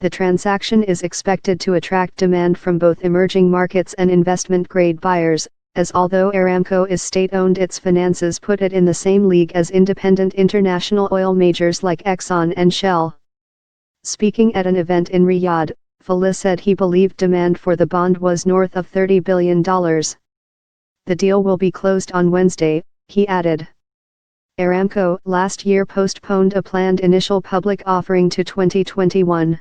The transaction is expected to attract demand from both emerging markets and investment-grade buyers, as although Aramco is state-owned, its finances put it in the same league as independent international oil majors like Exxon and Shell. Speaking at an event in Riyadh, Falih said he believed demand for the bond was north of $30 billion. The deal will be closed on Wednesday, he added. Aramco last year postponed a planned initial public offering to 2021.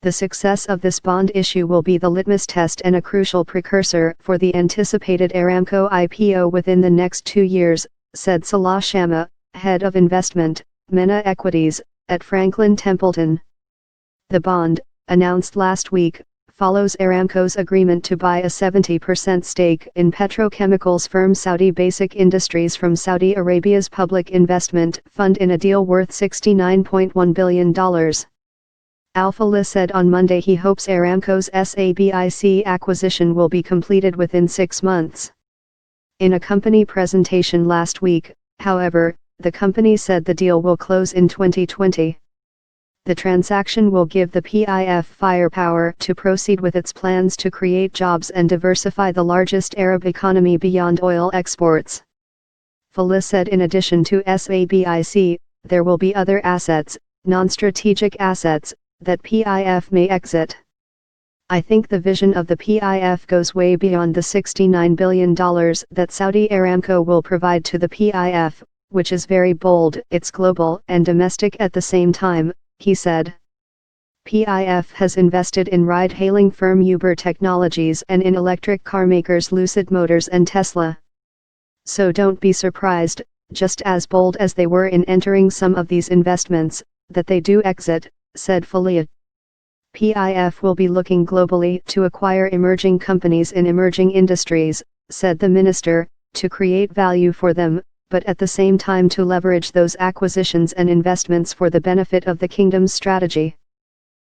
The success of this bond issue will be the litmus test and a crucial precursor for the anticipated Aramco IPO within the next 2 years, said Salah Shamma, head of investment, MENA Equities, at Franklin Templeton. The bond, announced last week, follows Aramco's agreement to buy a 70% stake in petrochemicals firm Saudi Basic Industries from Saudi Arabia's Public Investment Fund in a deal worth $69.1 billion. Al-Falih said on Monday he hopes Aramco's SABIC acquisition will be completed within 6 months. In a company presentation last week, however, the company said the deal will close in 2020. The transaction will give the PIF firepower to proceed with its plans to create jobs and diversify the largest Arab economy beyond oil exports. Falih said in addition to SABIC, there will be other assets, non-strategic assets, that PIF may exit. I think the vision of the PIF goes way beyond the $69 billion that Saudi Aramco will provide to the PIF, which is very bold. It's global and domestic at the same time, he said. PIF has invested in ride-hailing firm Uber Technologies and in electric car makers Lucid Motors and Tesla. So don't be surprised, just as bold as they were in entering some of these investments, that they do exit, said Falih. PIF will be looking globally to acquire emerging companies in emerging industries, said the minister, to create value for them, but at the same time to leverage those acquisitions and investments for the benefit of the kingdom's strategy.